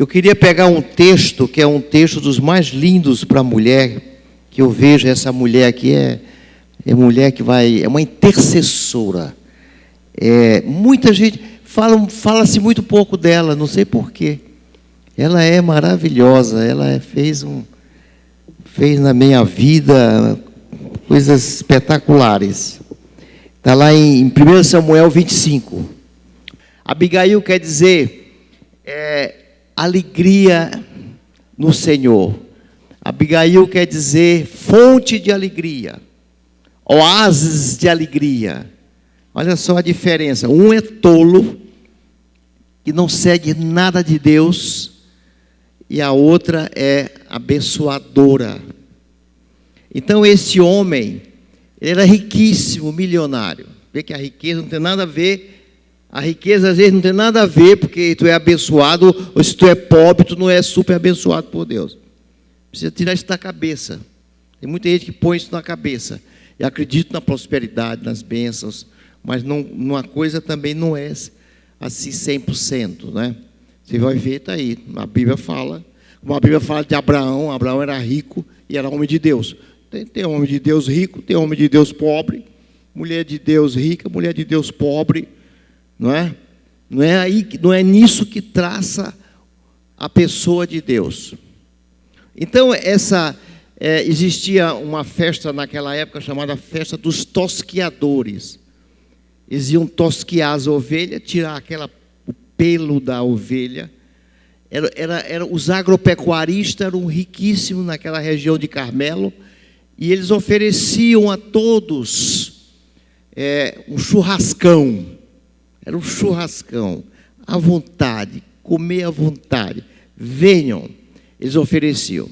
Eu queria pegar um texto, que é um texto dos mais lindos para a mulher, que eu vejo essa mulher aqui, é mulher que vai, é uma intercessora. Muita gente, fala-se muito pouco dela, não sei porquê. Ela é maravilhosa, ela fez na minha vida coisas espetaculares. Está lá em 1 Samuel 25. Abigail quer dizer alegria no Senhor. Abigail quer dizer fonte de alegria, oásis de alegria. Olha só a diferença. Um é tolo, que não segue nada de Deus, e a outra é abençoadora. Então esse homem, ele era riquíssimo, milionário. Vê que a riqueza não tem nada a ver. A riqueza às vezes não tem nada a ver, porque tu é abençoado, ou se tu é pobre, tu não é super abençoado por Deus. Precisa tirar isso da cabeça. Tem muita gente que põe isso na cabeça. E acredita na prosperidade, nas bênçãos, mas uma coisa também não é assim 100%, né? Você vai ver, está aí. A Bíblia fala, como a Bíblia fala de Abraão, Abraão era rico e era homem de Deus. Tem homem de Deus rico, tem homem de Deus pobre, mulher de Deus rica, mulher de Deus pobre, não é? Não é nisso que traça a pessoa de Deus. Então, existia uma festa naquela época chamada festa dos tosquiadores. Eles iam tosquiar as ovelhas, tirar o pelo da ovelha. Os agropecuaristas eram riquíssimos naquela região de Carmelo, e eles ofereciam a todos um churrascão. Era um churrascão, à vontade, comer à vontade. Venham, eles ofereciam.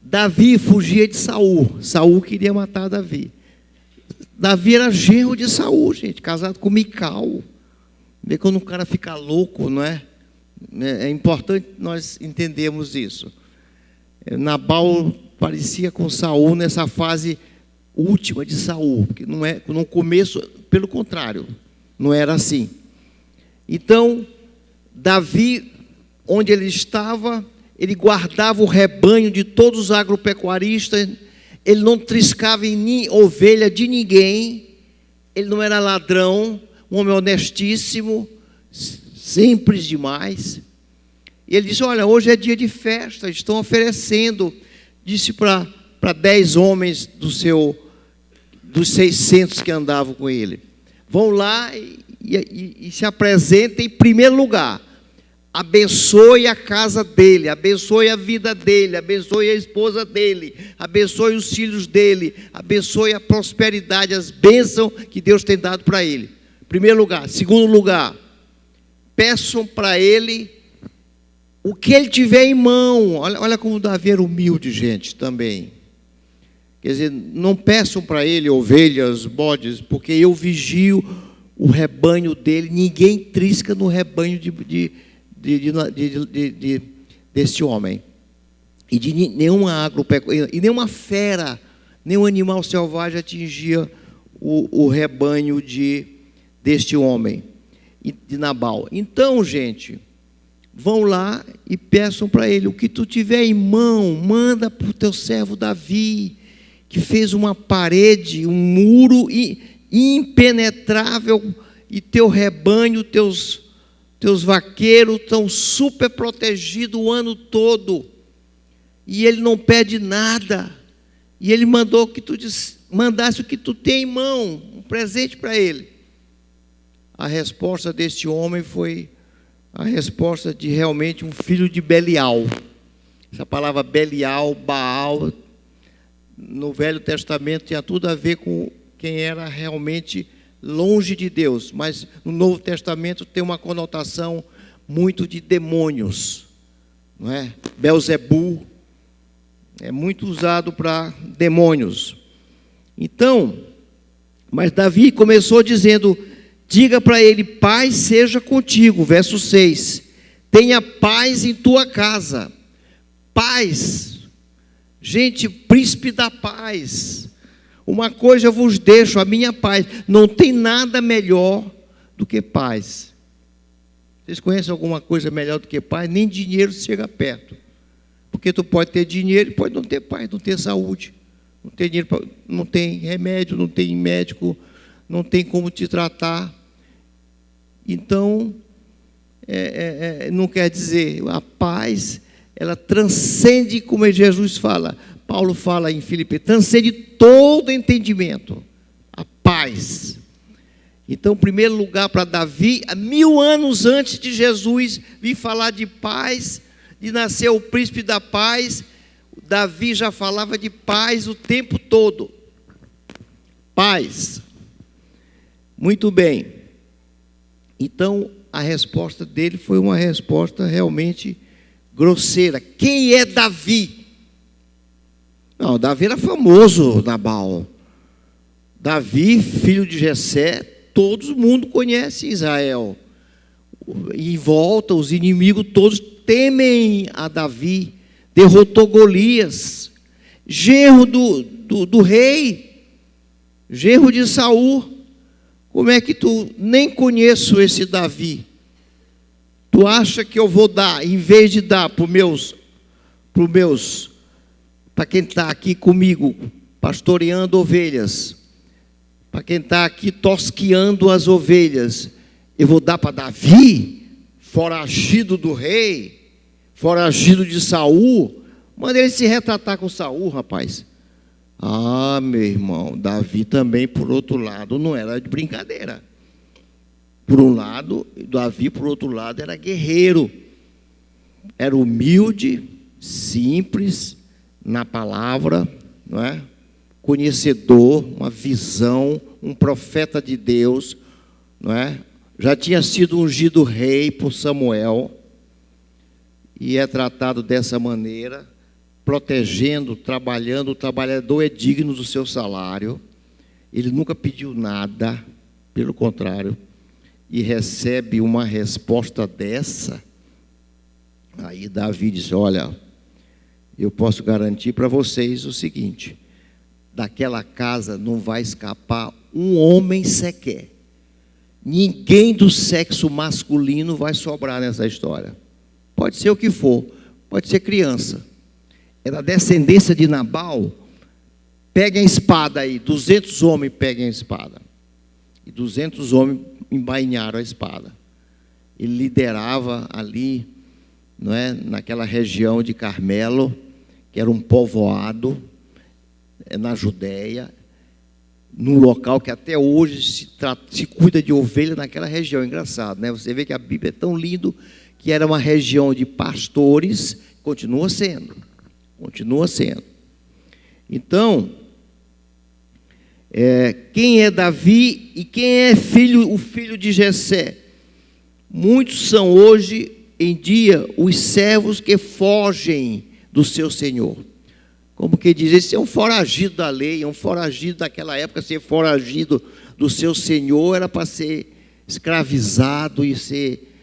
Davi fugia de Saul. Saul queria matar Davi. Davi era genro de Saul, gente, casado com Mical. Vê quando o cara fica louco, não é? É importante nós entendermos isso. Nabal parecia com Saul nessa fase última de Saul, porque não é no começo, pelo contrário, não era assim. Então, Davi, onde ele estava, ele guardava o rebanho de todos os agropecuaristas, ele não triscava em ovelha de ninguém, ele não era ladrão, um homem honestíssimo, simples demais. E ele disse: olha, hoje é dia de festa, estão oferecendo, disse para 10 homens dos 600 que andavam com ele: vão lá e se apresentem em primeiro lugar. Abençoe a casa dele, abençoe a vida dele, abençoe a esposa dele, abençoe os filhos dele, abençoe a prosperidade, as bênçãos que Deus tem dado para ele. Primeiro lugar. Segundo lugar, peçam para ele o que ele tiver em mão. Olha como Davi era humilde, gente, também. Quer dizer, não peçam para ele ovelhas, bodes, porque eu vigio o rebanho dele. Ninguém trisca no rebanho desse homem. E de nenhuma agropecuária, e nenhuma fera, nenhum animal selvagem atingia o rebanho deste homem, de Nabal. Então, gente, vão lá e peçam para ele: o que tu tiver em mão, manda para o teu servo Davi, que fez uma parede, um muro impenetrável, e teu rebanho, teus vaqueiros estão super protegidos o ano todo, e ele não pede nada, e ele mandou que tu mandasse o que tu tem em mão, um presente para ele. A resposta deste homem foi a resposta de realmente um filho de Belial. Essa palavra Belial, Baal, no Velho Testamento tinha tudo a ver com quem era realmente longe de Deus, mas no Novo Testamento tem uma conotação muito de demônios, não é? Belzebu é muito usado para demônios. Então, mas Davi começou dizendo: diga para ele, paz seja contigo, verso 6, tenha paz em tua casa. Paz, gente, príncipe da paz. Uma coisa eu vos deixo, a minha paz. Não tem nada melhor do que paz. Vocês conhecem alguma coisa melhor do que paz? Nem dinheiro chega perto. Porque tu pode ter dinheiro e pode não ter paz, não ter saúde. Não tem dinheiro, não tem remédio, não tem médico, não tem como te tratar. Então, não quer dizer, a paz, ela transcende, como Jesus fala, Paulo fala em Filipenses, transcende todo entendimento, a paz. Então, em primeiro lugar, para Davi, 1000 anos antes de Jesus vir falar de paz, de nascer o príncipe da paz, Davi já falava de paz o tempo todo. Paz. Muito bem. Então, a resposta dele foi uma resposta realmente grosseira. Quem é Davi? Não, Davi era famoso, Nabal. Davi, filho de Jessé, todo mundo conhece Israel. Em volta, os inimigos todos temem a Davi. Derrotou Golias, genro do rei, genro de Saul. Como é que tu nem conheço esse Davi? Tu acha que eu vou dar, em vez de dar para quem está aqui comigo, pastoreando ovelhas, para quem está aqui tosqueando as ovelhas, eu vou dar para Davi, foragido do rei, foragido de Saul? Manda ele se retratar com Saul, rapaz. Ah, meu irmão, Davi também, por outro lado, não era de brincadeira. Por um lado, Davi, por outro lado, era guerreiro. Era humilde, simples na palavra, não é? Conhecedor, uma visão, um profeta de Deus, não é? Já tinha sido ungido rei por Samuel e é tratado dessa maneira, protegendo, trabalhando. O trabalhador é digno do seu salário. Ele nunca pediu nada, pelo contrário, e recebe uma resposta dessa. Aí Davi disse: olha, eu posso garantir para vocês o seguinte: daquela casa não vai escapar um homem sequer. Ninguém do sexo masculino vai sobrar nessa história. Pode ser o que for, pode ser criança. É da descendência de Nabal. Peguem a espada aí, 200 homens peguem a espada. E 200 homens embainharam a espada. Ele liderava ali, não é, naquela região de Carmelo, que era um povoado, na Judéia, num local que até hoje se cuida de ovelha naquela região. Engraçado, né? Você vê que a Bíblia é tão lindo, que era uma região de pastores, continua sendo. Continua sendo. Então, quem é Davi e quem é o filho de Jessé? Muitos são hoje em dia os servos que fogem do seu senhor. Como que diz, esse é um foragido da lei, é um foragido daquela época. Ser foragido do seu senhor era para ser escravizado e ser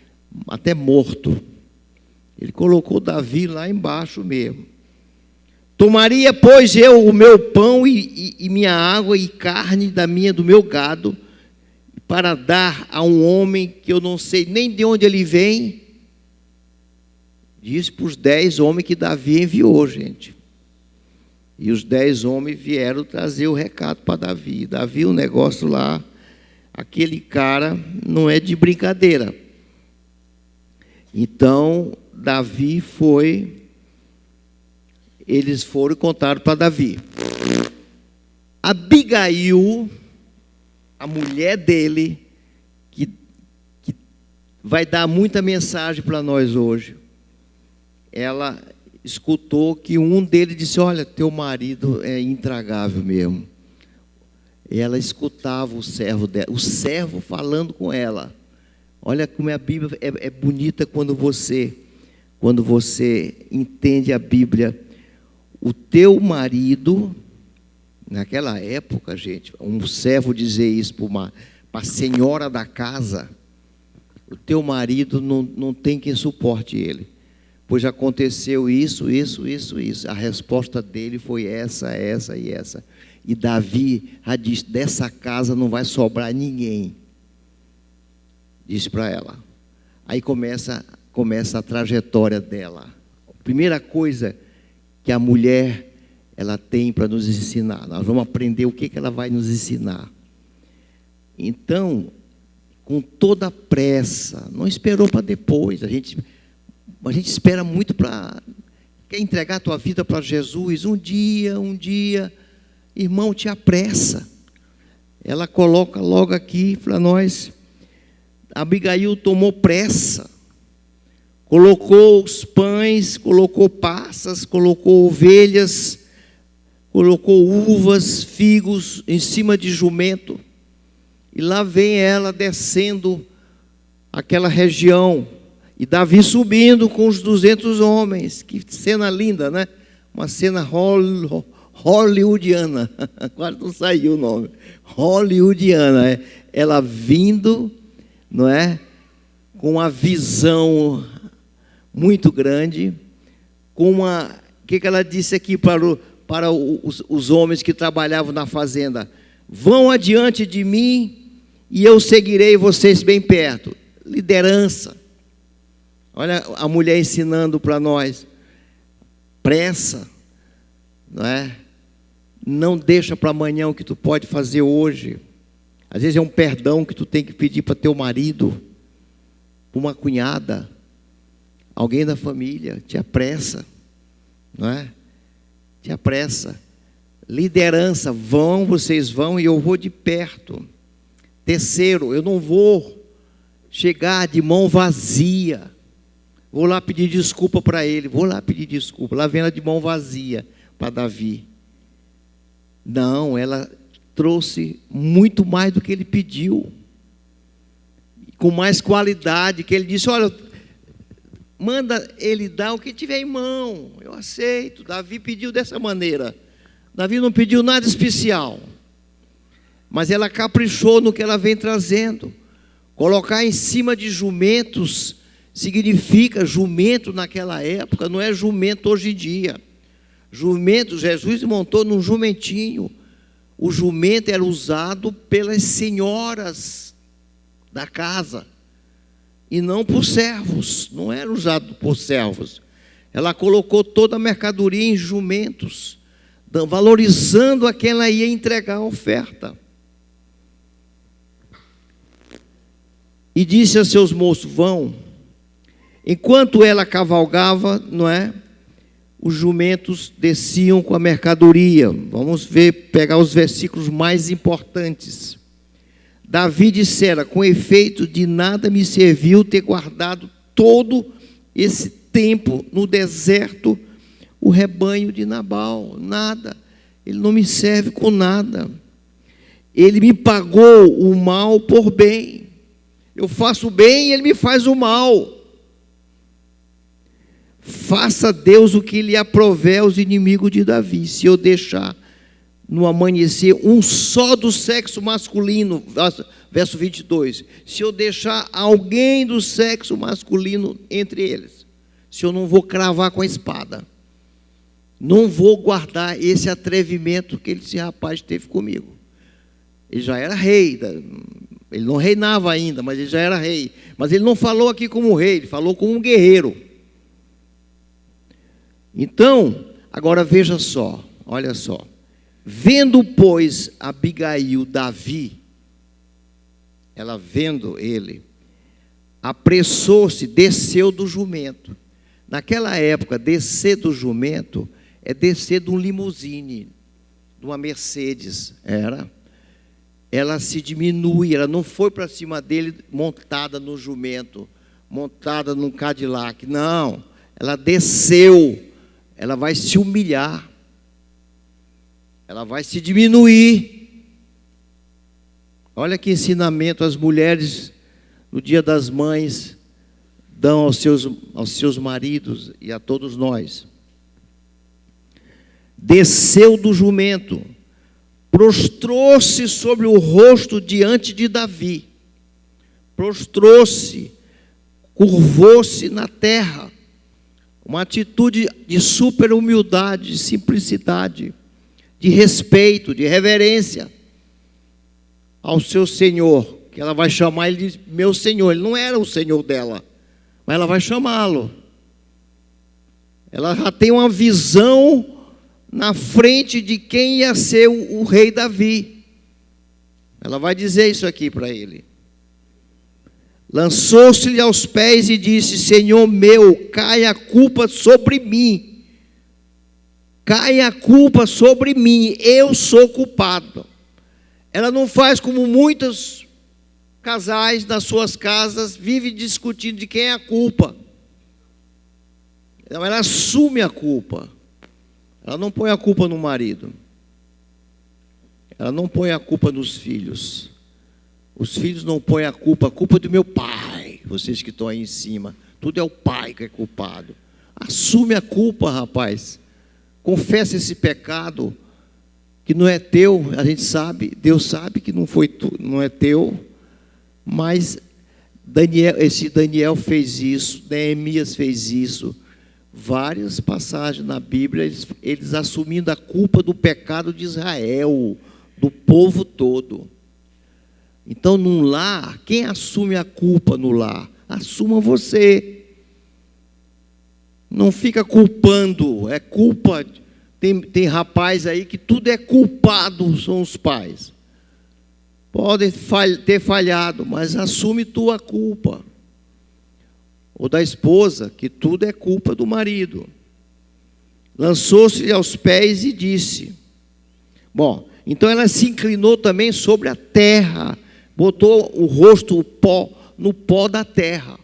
até morto. Ele colocou Davi lá embaixo mesmo. Tomaria, pois, eu o meu pão e minha água e carne do meu gado, para dar a um homem que eu não sei nem de onde ele vem. Disse para os 10 homens que Davi enviou, gente. E os 10 homens vieram trazer o recado para Davi. Davi, o negócio lá, aquele cara não é de brincadeira. Então, Davi eles foram e contaram para Davi. Abigail, a mulher dele, que vai dar muita mensagem para nós hoje, ela escutou que um deles disse: olha, teu marido é intragável mesmo. E ela escutava o servo dela, o servo falando com ela. Olha como a Bíblia é bonita quando você entende a Bíblia. O teu marido, naquela época, gente, um servo dizer isso para a senhora da casa: o teu marido não tem quem suporte ele, pois aconteceu isso. A resposta dele foi essa e essa. E Davi já disse: dessa casa não vai sobrar ninguém. Disse para ela. Aí começa a trajetória dela. A primeira coisa que a mulher ela tem para nos ensinar. Nós vamos aprender o que ela vai nos ensinar. Então, com toda a pressa, não esperou para depois. A gente espera muito para... Quer entregar a tua vida para Jesus? Um dia, irmão, te apressa. Ela coloca logo aqui para nós, Abigail tomou pressa, colocou os pães, colocou passas, colocou ovelhas, colocou uvas, figos em cima de jumento, e lá vem ela descendo aquela região, e Davi subindo com os 200 homens. Que cena linda, né? Uma cena hollywoodiana, quase não saiu o nome, hollywoodiana, ela vindo, não é? Com uma visão muito grande, o que ela disse aqui para os homens que trabalhavam na fazenda: vão adiante de mim e eu seguirei vocês bem perto. Liderança. Olha a mulher ensinando para nós, pressa, não é? Não deixa para amanhã o que tu pode fazer hoje. Às vezes é um perdão que tu tem que pedir para teu marido, para uma cunhada, alguém da família. Te apressa, não é? Te apressa. Liderança, vocês vão e eu vou de perto. Terceiro, eu não vou chegar de mão vazia. Vou lá pedir desculpa para ele, Lá vem ela de mão vazia para Davi. Não, ela trouxe muito mais do que ele pediu, com mais qualidade, que ele disse: olha, manda ele dar o que tiver em mão, eu aceito. Davi pediu dessa maneira. Davi não pediu nada especial, mas ela caprichou no que ela vem trazendo. Colocar em cima de jumentos significa, jumento naquela época não é jumento hoje em dia. Jumento, Jesus montou num jumentinho. O jumento era usado pelas senhoras da casa e não por servos, não era usado por servos. Ela colocou toda a mercadoria em jumentos, valorizando a quem ela ia entregar a oferta. E disse a seus moços: vão. Enquanto ela cavalgava, não é? Os jumentos desciam com a mercadoria. Vamos pegar os versículos mais importantes. Davi dissera: com efeito, de nada me serviu ter guardado todo esse tempo no deserto o rebanho de Nabal. Nada, ele não me serve com nada. Ele me pagou o mal por bem. Eu faço o bem e ele me faz o mal. Faça Deus o que lhe aprouver aos inimigos de Davi, se eu deixar no amanhecer um só do sexo masculino, verso 22, se eu deixar alguém do sexo masculino entre eles, se eu não vou cravar com a espada, não vou guardar esse atrevimento que esse rapaz teve comigo. Ele já era rei, ele não reinava ainda, mas ele já era rei, mas ele não falou aqui como rei, ele falou como um guerreiro. Então, agora veja só, olha só. Vendo, pois, Abigail Davi, ela vendo ele, apressou-se, desceu do jumento. Naquela época, descer do jumento é descer de um limusine, de uma Mercedes, era. Ela se diminui, ela não foi para cima dele montada no jumento, montada num Cadillac, não. Ela desceu. Ela vai se humilhar, ela vai se diminuir. Olha que ensinamento as mulheres no Dia das Mães dão aos seus maridos e a todos nós. Desceu do jumento, prostrou-se sobre o rosto diante de Davi, prostrou-se, curvou-se na terra. Uma atitude de super humildade, de simplicidade, de respeito, de reverência ao seu Senhor, que ela vai chamar ele de meu Senhor. Ele não era o Senhor dela, mas ela vai chamá-lo. Ela já tem uma visão na frente de quem ia ser o rei Davi. Ela vai dizer isso aqui para ele. Lançou-se-lhe aos pés e disse: Senhor meu, cai a culpa sobre mim. Cai a culpa sobre mim, eu sou culpado. Ela não faz como muitos casais nas suas casas vivem discutindo de quem é a culpa. Então, ela assume a culpa. Ela não põe a culpa no marido. Ela não põe a culpa nos filhos. Os filhos não põem a culpa é do meu pai. Vocês que estão aí em cima, tudo é o pai que é culpado. Assume a culpa, rapaz. Confessa esse pecado que não é teu. A gente sabe, Deus sabe que não foi não é teu. Mas esse Daniel fez isso, Neemias fez isso. Várias passagens na Bíblia, eles assumindo a culpa do pecado de Israel, do povo todo. Então, num lar, quem assume a culpa no lar? Assuma você. Não fica culpando, é culpa. Tem rapaz aí que tudo é culpado, são os pais. Pode ter falhado, mas assume tua culpa. Ou da esposa, que tudo é culpa do marido. Lançou-se aos pés e disse. Bom, então ela se inclinou também sobre a terra, botou o rosto no pó da terra.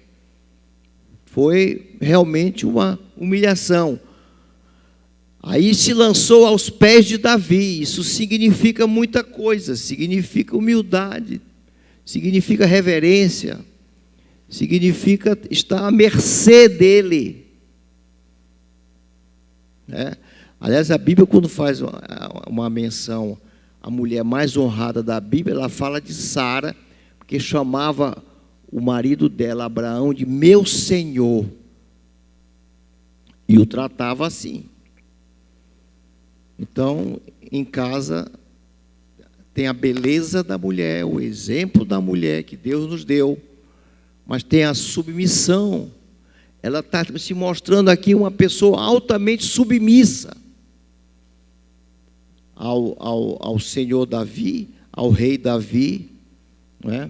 Foi realmente uma humilhação. Aí se lançou aos pés de Davi. Isso significa muita coisa. Significa humildade, significa reverência, significa estar à mercê dele. Aliás, a Bíblia, quando faz uma menção à mulher mais honrada da Bíblia, ela fala de Sara, porque chamava o marido dela, Abraão, de meu senhor, e o tratava assim. Então, em casa, tem a beleza da mulher, o exemplo da mulher que Deus nos deu, mas tem a submissão. Ela está se mostrando aqui uma pessoa altamente submissa ao Senhor Davi, ao rei Davi, não é?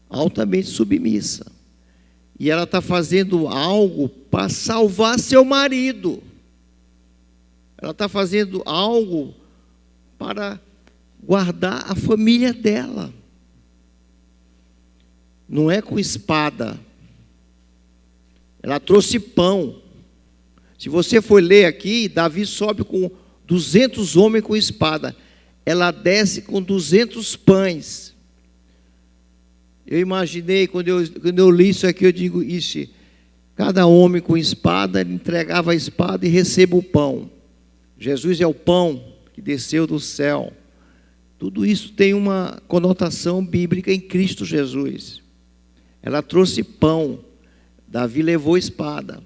Altamente submissa. E ela está fazendo algo para salvar seu marido. Ela está fazendo algo para guardar a família dela. Não é com espada. Ela trouxe pão. Se você for ler aqui, Davi sobe com 200 homens com espada. Ela desce com 200 pães. Eu imaginei, quando eu li isso aqui, eu digo, ixi, cada homem com espada, ele entregava a espada e receba o pão. Jesus é o pão que desceu do céu. Tudo isso tem uma conotação bíblica em Cristo Jesus. Ela trouxe pão. Davi levou espada.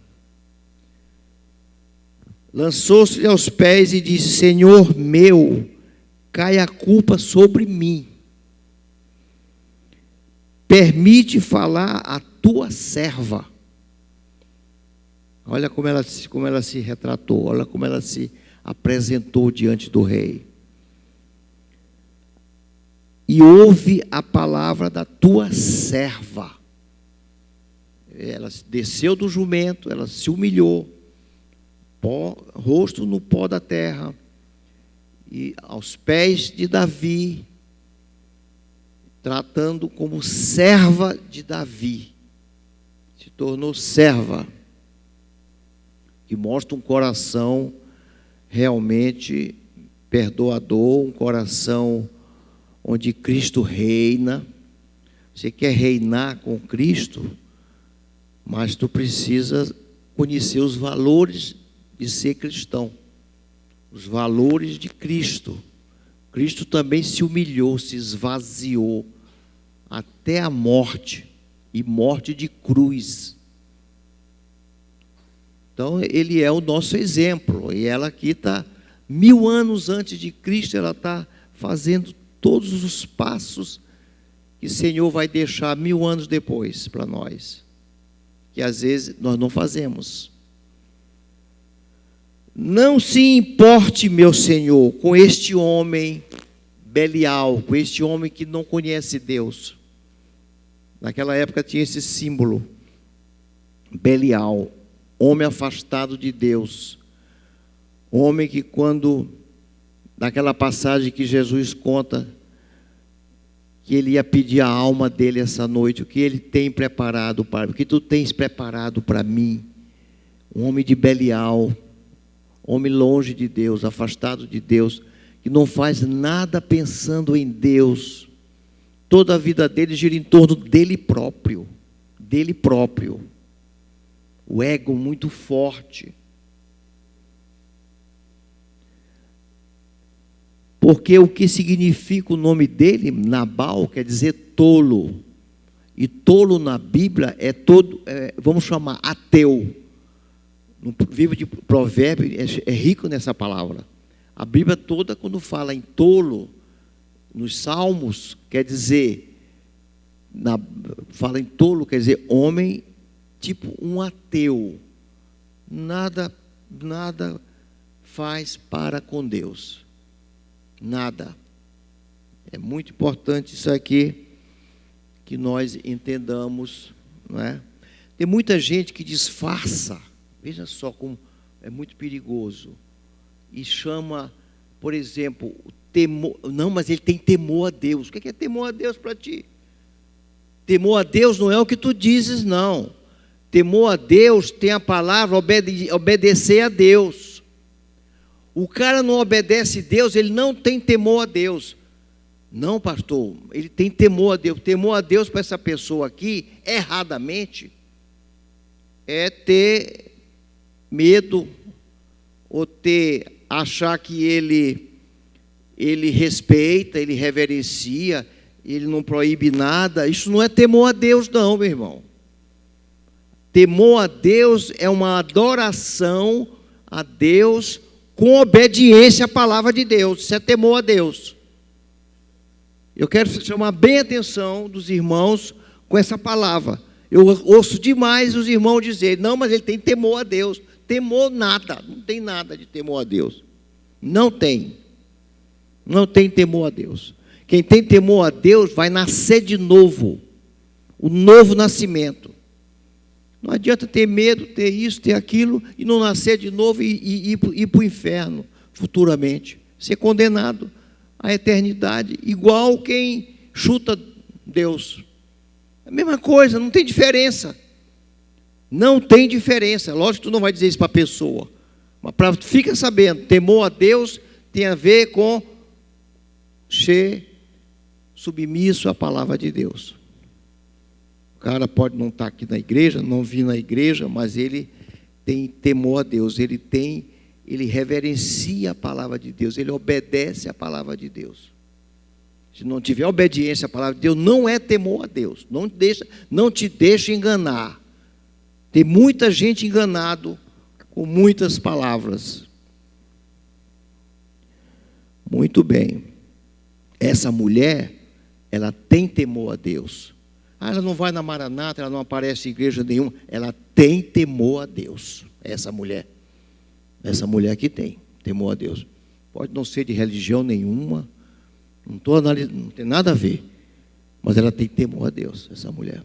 Lançou-se aos pés e disse: Senhor meu, cai a culpa sobre mim. Permite falar a tua serva. Olha como ela se retratou, olha como ela se apresentou diante do rei. E ouve a palavra da tua serva. Ela desceu do jumento, ela se humilhou, rosto no pó da terra, e aos pés de Davi, tratando como serva de Davi, se tornou serva, que mostra um coração realmente perdoador, um coração onde Cristo reina. Você quer reinar com Cristo, mas tu precisa conhecer os valores de ser cristão, os valores de Cristo. Cristo também se humilhou, se esvaziou até a morte, e morte de cruz. Então ele é o nosso exemplo, e ela aqui está 1000 anos antes de Cristo, ela está fazendo todos os passos que o Senhor vai deixar 1000 anos depois para nós. que às vezes nós não fazemos. Não se importe, meu Senhor, com este homem Belial, com este homem que não conhece Deus. Naquela época tinha esse símbolo, Belial, homem afastado de Deus. Homem que quando, naquela passagem que Jesus conta, que ele ia pedir a alma dele essa noite, o que ele tem preparado para mim, o que tu tens preparado para mim. Um homem de Belial, homem longe de Deus, afastado de Deus, que não faz nada pensando em Deus. Toda a vida dele gira em torno dele próprio. Dele próprio. O ego muito forte. Porque o que significa o nome dele, Nabal, quer dizer tolo. E tolo na Bíblia é todo, vamos chamar, ateu. No livro de Provérbios é rico nessa palavra. A Bíblia toda, quando fala em tolo, nos Salmos, quer dizer, fala em tolo, quer dizer homem, tipo um ateu. Nada faz para com Deus. Nada. É muito importante isso aqui, que nós entendamos, não é? Tem muita gente que disfarça, veja só como é muito perigoso, e chama, por exemplo, o temor. Não, mas ele tem temor a Deus. O que é temor a Deus para ti? Temor a Deus não é o que tu dizes, não. Temor a Deus tem a palavra obedecer a Deus. O cara não obedece a Deus, ele não tem temor a Deus. Não, pastor, ele tem temor a Deus. Temor a Deus para essa pessoa aqui, erradamente, é ter medo, ou achar que ele respeita, ele reverencia, ele não proíbe nada. Isso não é temor a Deus, não, meu irmão. Temor a Deus é uma adoração a Deus com obediência à palavra de Deus. Isso é temor a Deus. Eu quero chamar bem a atenção dos irmãos com essa palavra. Eu ouço demais os irmãos dizer, não, mas ele tem temor a Deus. Temor nada, não tem nada de temor a Deus. Não tem. Não tem temor a Deus. Quem tem temor a Deus vai nascer de novo. O novo nascimento. Não adianta ter medo, ter isso, ter aquilo, e não nascer de novo e ir para o inferno futuramente. Ser condenado à eternidade, igual quem chuta Deus. A mesma coisa, não tem diferença. Não tem diferença. Lógico que tu não vai dizer isso para a pessoa. Mas fica sabendo, temor a Deus tem a ver com ser submisso à palavra de Deus. O cara pode não estar aqui na igreja, não vir na igreja, mas ele tem temor a Deus, ele reverencia a palavra de Deus, ele obedece à palavra de Deus. Se não tiver obediência à palavra de Deus, não é temor a Deus. Não te deixa enganar. Tem muita gente enganado com muitas palavras. Muito bem. Essa mulher, ela tem temor a Deus. Ela não vai na Maranata, ela não aparece em igreja nenhuma. Ela tem temor a Deus. Essa mulher que tem temor a Deus. Pode não ser de religião nenhuma, não tem nada a ver, mas ela tem temor a Deus, essa mulher.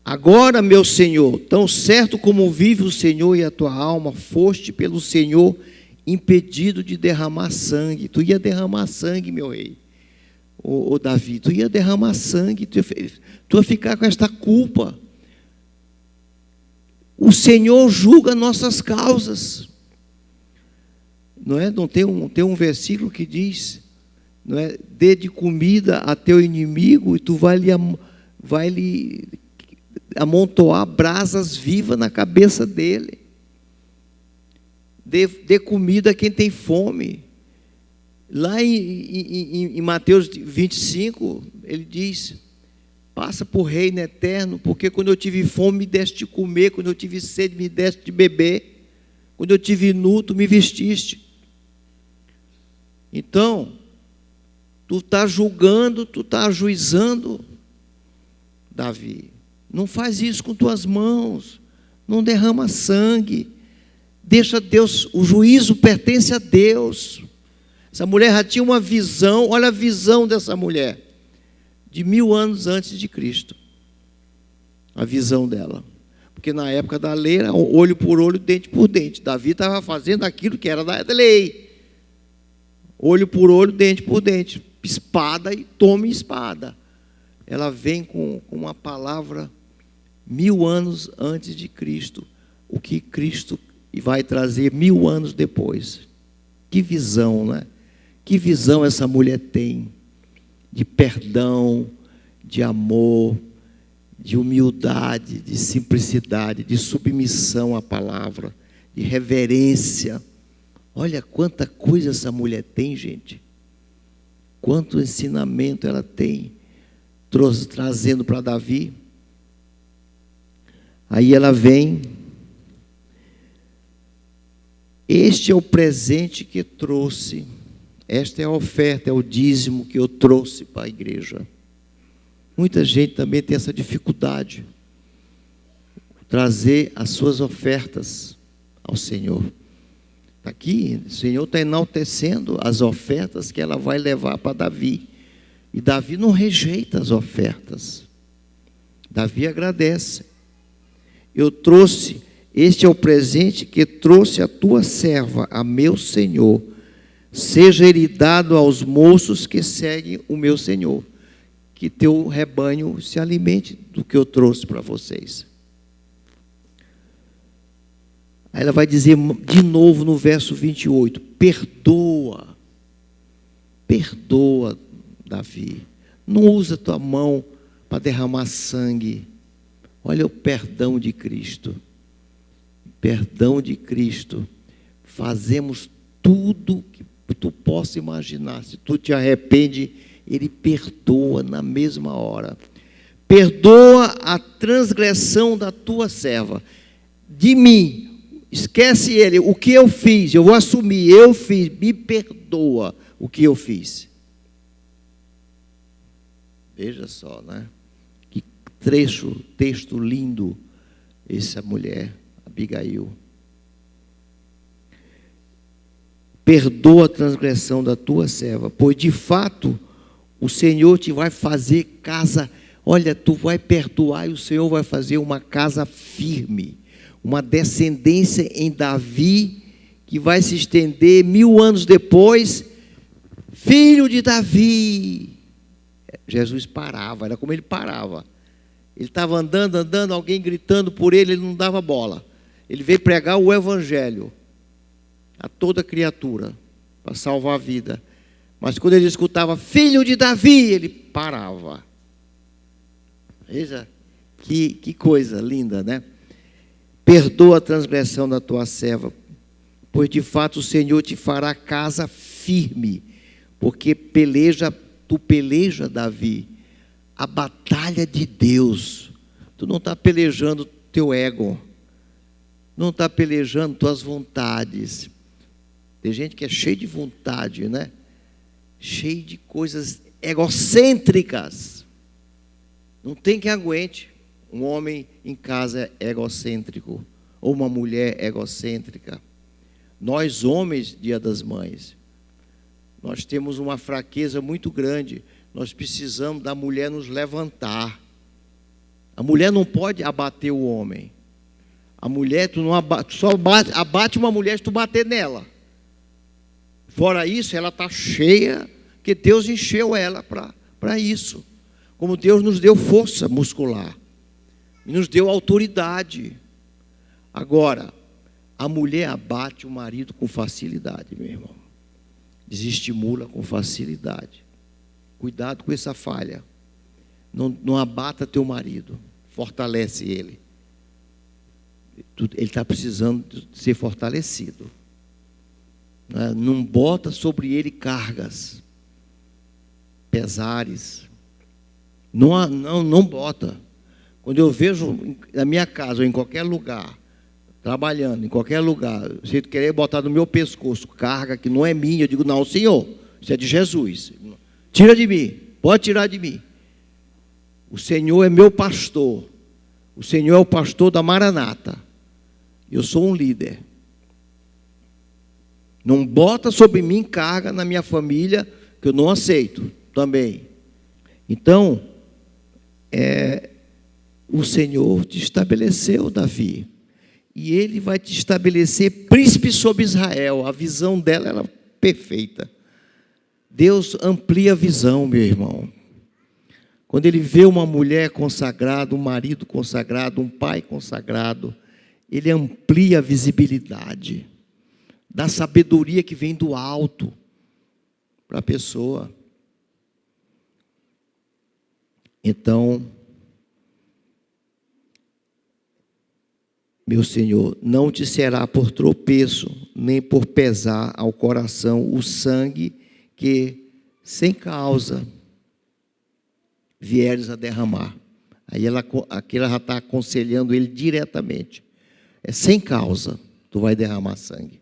Agora, meu Senhor, tão certo como vive o Senhor e a tua alma, foste pelo Senhor impedido de derramar sangue. Tu ia derramar sangue, meu rei. Ô Davi, tu ia derramar sangue, tu ia ficar com esta culpa. O Senhor julga nossas causas. Não é? Não tem um versículo que diz, não é? Dê de comida a teu inimigo e tu vai lhe amontoar brasas vivas na cabeça dele. Dê comida a quem tem fome. Lá em Mateus 25, ele diz, passa por reino eterno, porque quando eu tive fome, me deste de comer, quando eu tive sede, me deste de beber, quando eu tive nu, tu me vestiste. Então, tu está julgando, tu está ajuizando, Davi. Não faz isso com tuas mãos. Não derrama sangue. Deixa Deus, o juízo pertence a Deus. Essa mulher já tinha uma visão, olha a visão dessa mulher, de 1000 anos antes de Cristo. A visão dela. Porque na época da lei era olho por olho, dente por dente. Davi estava fazendo aquilo que era da lei. Olho por olho, dente por dente. Espada e tome espada. Ela vem com uma palavra 1000 anos antes de Cristo. O que Cristo vai trazer 1000 anos depois. Que visão, né? Que visão essa mulher tem de perdão, de amor, de humildade, de simplicidade, de submissão à palavra, de reverência. Olha quanta coisa essa mulher tem, gente. Quanto ensinamento ela tem, trazendo para Davi. Aí ela vem. Este é o presente que trouxe. Esta é a oferta, é o dízimo que eu trouxe para a igreja. Muita gente também tem essa dificuldade. Trazer as suas ofertas ao Senhor. Aqui, o Senhor está enaltecendo as ofertas que ela vai levar para Davi. E Davi não rejeita as ofertas. Davi agradece. Eu trouxe, este é o presente que trouxe a tua serva, a meu Senhor. Seja ele dado aos moços que seguem o meu Senhor. Que teu rebanho se alimente do que eu trouxe para vocês. Aí ela vai dizer de novo no verso 28, perdoa, Davi, não usa tua mão para derramar sangue. Olha o perdão de Cristo, fazemos tudo que tu possa imaginar. Se tu te arrepende, Ele perdoa na mesma hora. Perdoa a transgressão da tua serva, de mim. Esquece ele, o que eu fiz, eu vou assumir, eu fiz, me perdoa o que eu fiz. Veja só, né? Que texto lindo, essa mulher, Abigail. Perdoa a transgressão da tua serva, pois de fato o Senhor te vai fazer casa, olha, tu vai perdoar e o Senhor vai fazer uma casa firme. Uma descendência em Davi, que vai se estender 1000 anos depois, filho de Davi. Jesus parava, era como ele parava. Ele estava andando, alguém gritando por ele, ele não dava bola. Ele veio pregar o evangelho a toda criatura, para salvar a vida. Mas quando ele escutava, filho de Davi, ele parava. Veja, que coisa linda, né? Perdoa a transgressão da tua serva, pois de fato o Senhor te fará casa firme, porque tu peleja, Davi, a batalha de Deus. Tu não está pelejando teu ego, não está pelejando tuas vontades. Tem gente que é cheio de vontade, né? Cheio de coisas egocêntricas. Não tem quem aguente. Um homem em casa é egocêntrico, ou uma mulher egocêntrica. Nós, homens, Dia das Mães, nós temos uma fraqueza muito grande. Nós precisamos da mulher nos levantar. A mulher não pode abater o homem. A mulher, tu não abate, só abate uma mulher se tu bater nela. Fora isso, ela está cheia, porque Deus encheu ela para isso. Como Deus nos deu força muscular. Nos deu autoridade. Agora, a mulher abate o marido com facilidade, meu irmão. Desestimula com facilidade. Cuidado com essa falha. Não abata teu marido. Fortalece ele. Ele está precisando de ser fortalecido. Não bota sobre ele cargas pesares. Não bota. Quando eu vejo na minha casa ou em qualquer lugar, trabalhando, em qualquer lugar, você querer botar no meu pescoço carga que não é minha, eu digo, não, Senhor, isso é de Jesus. Tira de mim, pode tirar de mim. O Senhor é meu pastor. O Senhor é o pastor da Maranata. Eu sou um líder. Não bota sobre mim carga na minha família, que eu não aceito também. Então, o Senhor te estabeleceu, Davi. E Ele vai te estabelecer príncipe sobre Israel. A visão dela era perfeita. Deus amplia a visão, meu irmão. Quando Ele vê uma mulher consagrada, um marido consagrado, um pai consagrado, Ele amplia a visibilidade. Dá sabedoria que vem do alto para a pessoa. Então, meu Senhor, não te será por tropeço, nem por pesar ao coração o sangue que, sem causa, vieres a derramar. Aí aqui ela já está aconselhando ele diretamente. É sem causa, tu vai derramar sangue.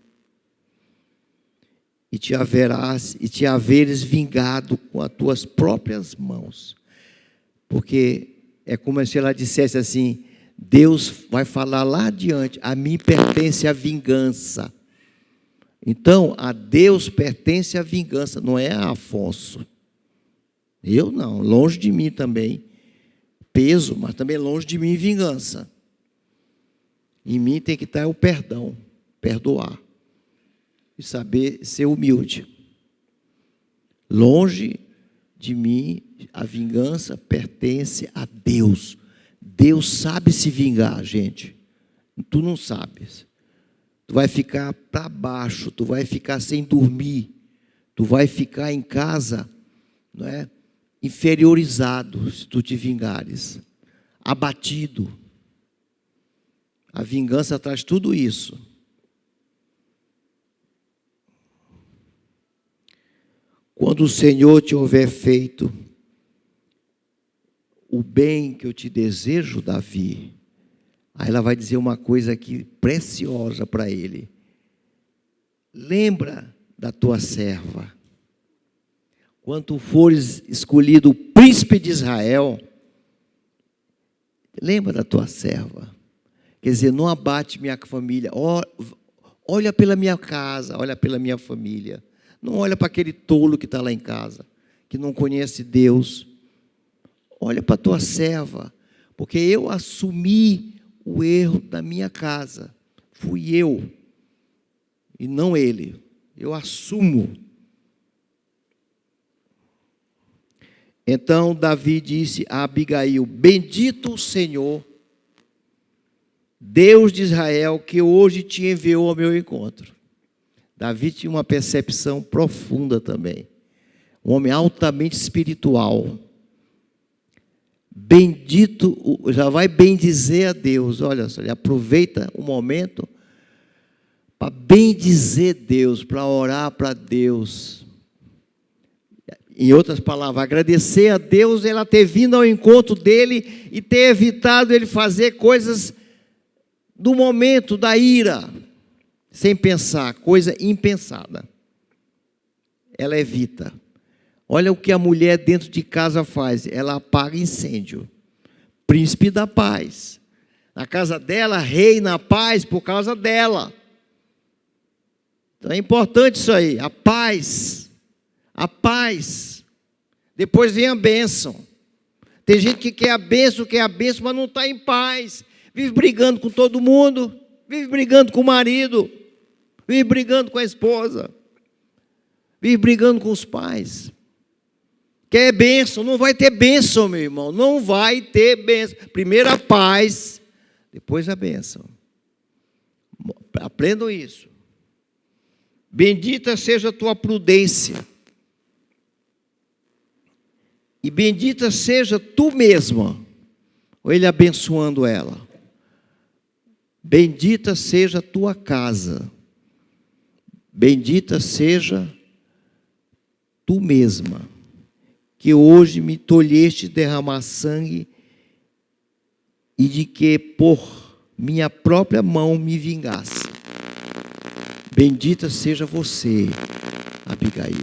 E te haveres vingado com as tuas próprias mãos. Porque é como se ela dissesse assim: Deus vai falar lá adiante, a mim pertence a vingança. Então, a Deus pertence a vingança, não é a Afonso. Eu não, longe de mim também peso, mas também longe de mim vingança. Em mim tem que estar o perdão, perdoar e saber ser humilde. Longe de mim a vingança pertence a Deus. Deus sabe se vingar, gente. Tu não sabes. Tu vai ficar para baixo, tu vai ficar sem dormir, tu vai ficar em casa, não é? Inferiorizado, se tu te vingares, abatido. A vingança traz tudo isso. Quando o Senhor te houver feito o bem que eu te desejo, Davi, aí ela vai dizer uma coisa aqui preciosa para ele. Lembra da tua serva. Quando tu fores escolhido o príncipe de Israel, lembra da tua serva. Quer dizer, não abate minha família. Olha pela minha casa, olha pela minha família. Não olha para aquele tolo que está lá em casa, que não conhece Deus. Olha para a tua serva, porque eu assumi o erro da minha casa. Fui eu, e não ele. Eu assumo. Então Davi disse a Abigail: bendito o Senhor, Deus de Israel, que hoje te enviou ao meu encontro. Davi tinha uma percepção profunda também. Um homem altamente espiritual. Bendito, já vai bendizer a Deus. Olha só, ele aproveita o momento para bendizer Deus, para orar para Deus. Em outras palavras, agradecer a Deus ela ter vindo ao encontro dele e ter evitado ele fazer coisas do momento da ira, sem pensar, coisa impensada. Ela evita. Olha o que a mulher dentro de casa faz, ela apaga incêndio. Príncipe da paz. Na casa dela reina a paz por causa dela. Então é importante isso aí, a paz. A paz. Depois vem a bênção. Tem gente que quer a bênção, mas não está em paz. Vive brigando com todo mundo. Vive brigando com o marido. Vive brigando com a esposa. Vive brigando com os pais. Quer bênção? Não vai ter bênção, meu irmão. Não vai ter bênção. Primeiro a paz, depois a bênção. Aprendam isso. Bendita seja a tua prudência. E bendita seja tu mesma. Ou ele abençoando ela. Bendita seja a tua casa. Bendita seja tu mesma, que hoje me tolheste derramar sangue e de que por minha própria mão me vingasse. Bendita seja você, Abigail.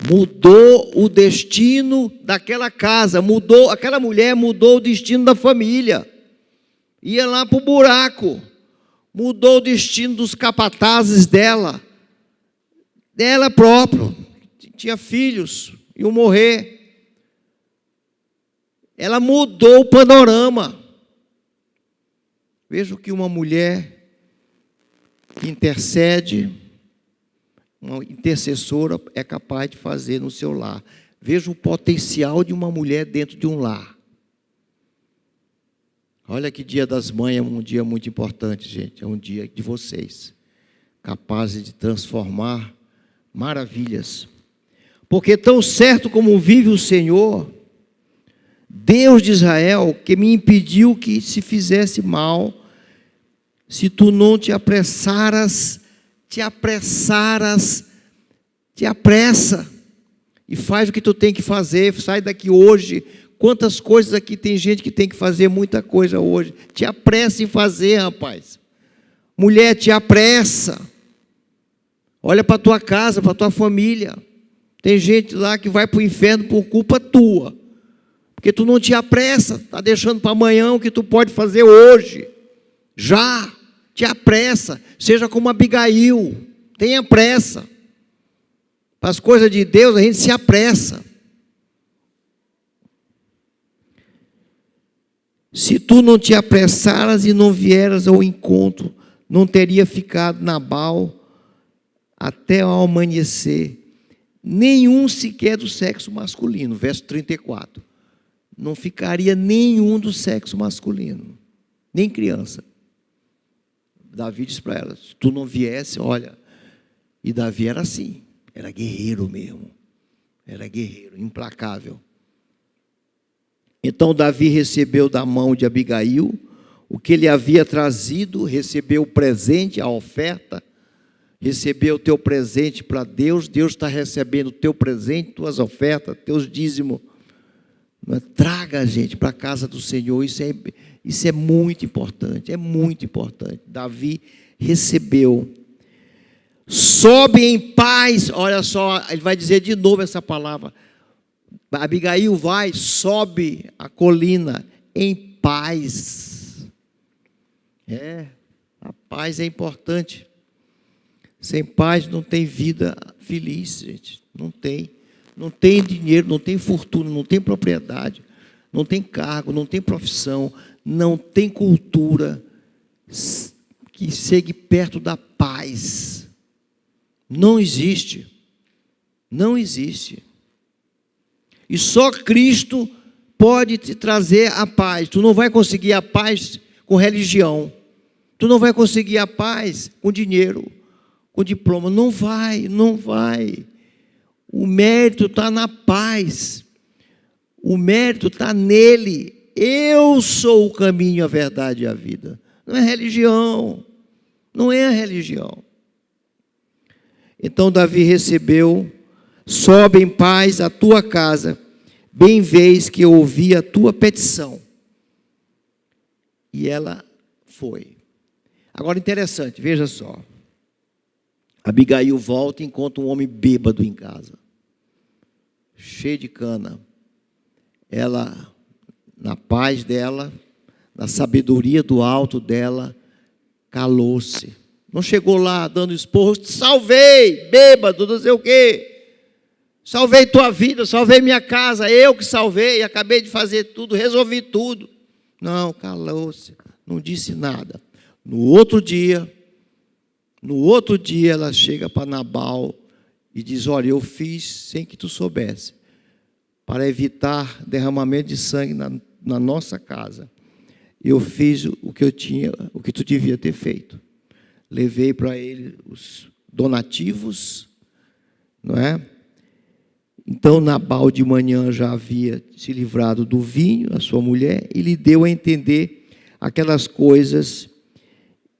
Mudou o destino daquela casa, aquela mulher mudou o destino da família. Ia lá para o buraco, mudou o destino dos capatazes dela própria. Tinha filhos, iam morrer. Ela mudou o panorama. Veja o que uma mulher que intercede, uma intercessora é capaz de fazer no seu lar. Veja o potencial de uma mulher dentro de um lar. Olha que Dia das Mães é um dia muito importante, gente. É um dia de vocês, capazes de transformar maravilhas. Porque tão certo como vive o Senhor, Deus de Israel, que me impediu que se fizesse mal, se tu não te apressa e faz o que tu tem que fazer, sai daqui hoje. Quantas coisas aqui, tem gente que tem que fazer muita coisa hoje. Te apressa em fazer, rapaz. Mulher, te apressa. Olha para a tua casa, para a tua família. Tem gente lá que vai para o inferno por culpa tua. Porque tu não te apressa, está deixando para amanhã o que tu pode fazer hoje. Já, te apressa. Seja como Abigail, tenha pressa. Para as coisas de Deus a gente se apressa. Se tu não te apressaras e não vieras ao encontro, não teria ficado Nabal até ao amanhecer, nenhum sequer do sexo masculino. Verso 34. Não ficaria nenhum do sexo masculino, nem criança. Davi disse para ela, se tu não viesse, olha, e Davi era assim, era guerreiro mesmo, era guerreiro, implacável. Então Davi recebeu da mão de Abigail o que ele havia trazido, recebeu o presente, a oferta, recebeu o teu presente para Deus, Deus está recebendo o teu presente, tuas ofertas, teus dízimos. Traga a gente para a casa do Senhor, isso é muito importante, é muito importante. Davi recebeu, sobe em paz, olha só, ele vai dizer de novo essa palavra, Abigail vai, sobe a colina em paz. A paz é importante. Sem paz não tem vida feliz, gente. Não tem. Não tem dinheiro, não tem fortuna, não tem propriedade, não tem cargo, não tem profissão, não tem cultura que chegue perto da paz. Não existe. Não existe. E só Cristo pode te trazer a paz. Tu não vai conseguir a paz com religião. Tu não vai conseguir a paz com dinheiro, com diploma. Não vai, não vai. O mérito está na paz. O mérito está nele. Eu sou o caminho, a verdade e a vida. Não é religião. Não é a religião. Então Davi recebeu, sobe em paz a tua casa, bem vês que eu ouvi a tua petição. E ela foi. Agora interessante, veja só. Abigail volta e encontra um homem bêbado em casa, cheio de cana. Ela, na paz dela, na sabedoria do alto dela, calou-se. Não chegou lá dando esporro, te salvei, bêbado, não sei o quê. Salvei tua vida, salvei minha casa, eu que salvei, acabei de fazer tudo, resolvi tudo. Não, calou-se, não disse nada. No outro dia ela chega para Nabal e diz, olha, eu fiz sem que tu soubesse, para evitar derramamento de sangue na nossa casa. Eu fiz o que tu devia ter feito. Levei para ele os donativos, não é? Então Nabal de manhã já havia se livrado do vinho, a sua mulher, e lhe deu a entender aquelas coisas,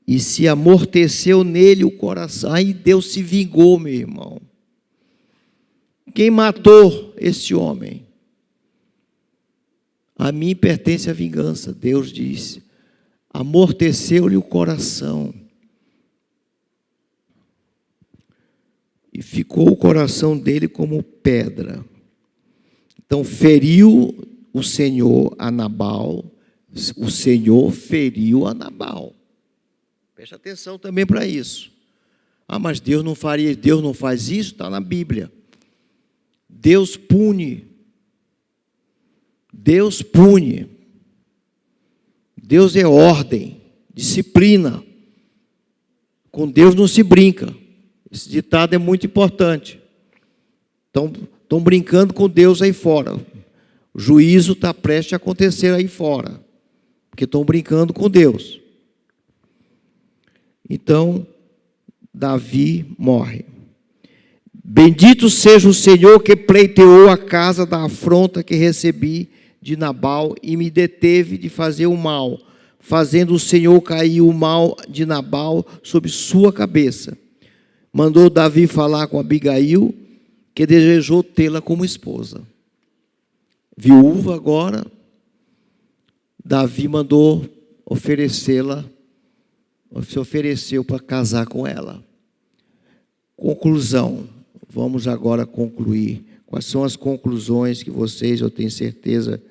e se amorteceu nele o coração. Aí Deus se vingou, meu irmão. Quem matou esse homem? A mim pertence a vingança. Deus disse, amorteceu-lhe o coração. e ficou o coração dele como pedra. Então feriu o Senhor a Nabal, o Senhor feriu a Nabal. Preste atenção também para isso. Mas Deus não faria, Deus não faz isso? Está na Bíblia. Deus pune. Deus pune. Deus é ordem, disciplina. Com Deus não se brinca. Esse ditado é muito importante. Estão brincando com Deus aí fora. O juízo está prestes a acontecer aí fora. Porque estão brincando com Deus. Então, Davi morre. Bendito seja o Senhor que pleiteou a casa da afronta que recebi de Nabal e me deteve de fazer o mal, fazendo o Senhor cair o mal de Nabal sobre sua cabeça. Mandou Davi falar com Abigail, que desejou tê-la como esposa. Viúva agora, Davi mandou oferecê-la, se ofereceu para casar com ela. Conclusão, vamos agora concluir. Quais são as conclusões que vocês, eu tenho certeza,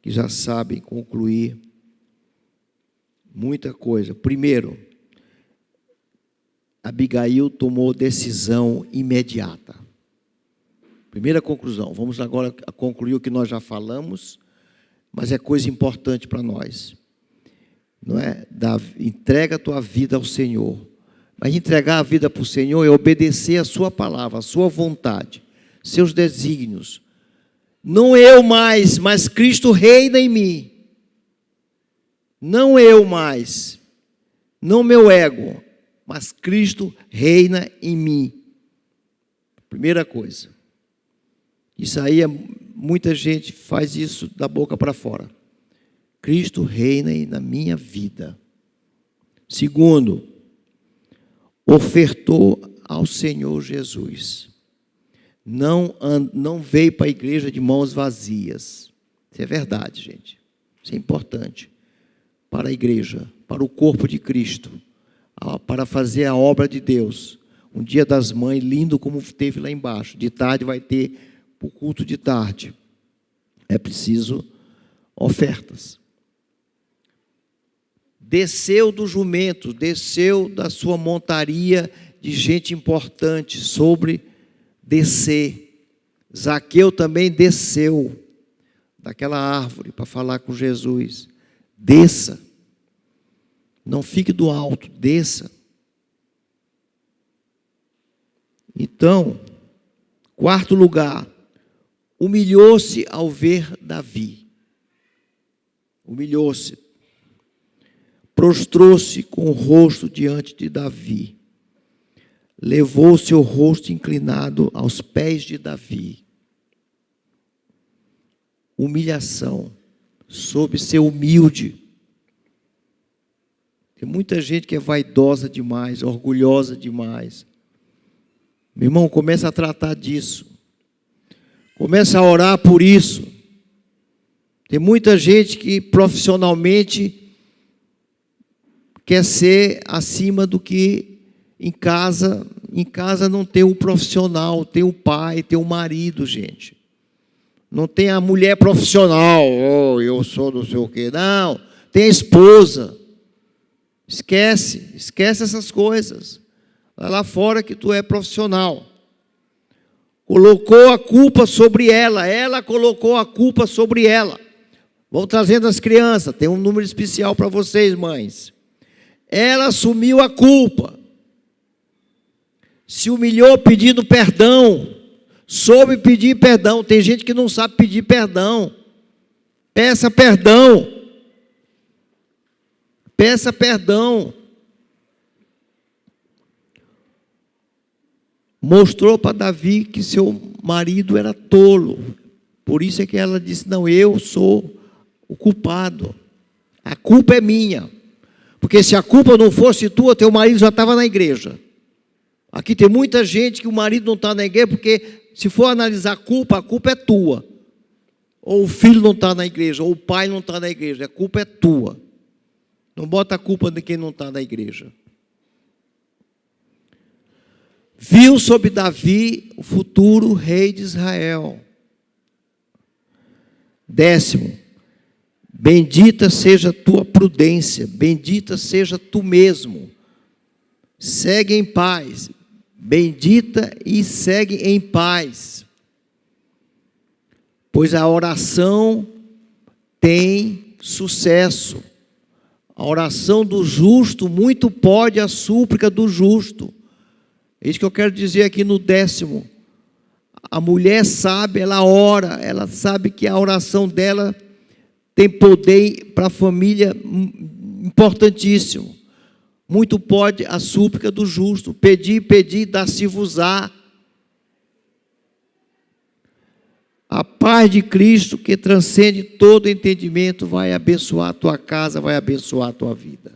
que já sabem concluir? Muita coisa. Primeiro, Abigail tomou decisão imediata. Primeira conclusão. Vamos agora concluir o que nós já falamos, mas é coisa importante para nós. Não é? Entrega a tua vida ao Senhor. Mas entregar a vida para o Senhor é obedecer a sua palavra, a sua vontade, seus desígnios. Não eu mais, mas Cristo reina em mim. Não eu mais, não meu ego, mas Cristo reina em mim. Primeira coisa. Isso aí, muita gente faz isso da boca para fora. Cristo reina na minha vida. Segundo, ofertou ao Senhor Jesus. Não veio para a igreja de mãos vazias. Isso é verdade, gente. Isso é importante. Para a igreja, para o corpo de Cristo, para fazer a obra de Deus. Um dia das mães, lindo como teve lá embaixo. De tarde vai ter o culto de tarde. É preciso ofertas. Desceu do jumento, desceu da sua montaria de gente importante sobre descer. Zaqueu também desceu daquela árvore para falar com Jesus. Desça. Não fique do alto, desça. Então, quarto lugar, humilhou-se ao ver Davi. Humilhou-se. Prostrou-se com o rosto diante de Davi. Levou seu rosto inclinado aos pés de Davi. Humilhação. Soube ser humilde. Tem muita gente que é vaidosa demais, orgulhosa demais. Meu irmão, começa a tratar disso. Começa a orar por isso. Tem muita gente que profissionalmente quer ser acima do que em casa. Em casa não tem o profissional, tem o pai, tem o marido, gente. Não tem a mulher profissional, eu sou não sei o quê. Não, tem a esposa. Esquece essas coisas. Vai lá fora que tu é profissional. Colocou a culpa sobre ela colocou a culpa sobre ela. Vão trazendo as crianças, tem um número especial para vocês, mães. Ela assumiu a culpa. Se humilhou pedindo perdão. Soube pedir perdão. Tem gente que não sabe pedir perdão. Peça perdão. Peça perdão. Mostrou para Davi que seu marido era tolo. Por isso é que ela disse, não, eu sou o culpado. A culpa é minha. Porque se a culpa não fosse tua, teu marido já estava na igreja. Aqui tem muita gente que o marido não está na igreja, porque se for analisar a culpa é tua. Ou o filho não está na igreja, ou o pai não está na igreja, a culpa é tua. Não bota a culpa de quem não está na igreja. viu sobre Davi o futuro rei de Israel. 10º, bendita seja a tua prudência, bendita seja tu mesmo. Segue em paz, bendita e segue em paz. Pois a oração tem sucesso. A oração do justo, muito pode a súplica do justo. É isso que eu quero dizer aqui no 10º. A mulher sabe, ela ora, ela sabe que a oração dela tem poder para a família importantíssimo. Muito pode a súplica do justo. Pedi, pedi, dá-se-vos-á. A paz de Cristo, que transcende todo entendimento, vai abençoar a tua casa, vai abençoar a tua vida.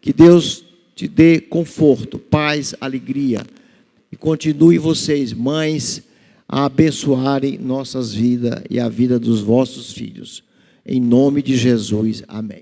Que Deus te dê conforto, paz, alegria. E continue vocês, mães, a abençoarem nossas vidas e a vida dos vossos filhos. Em nome de Jesus, amém.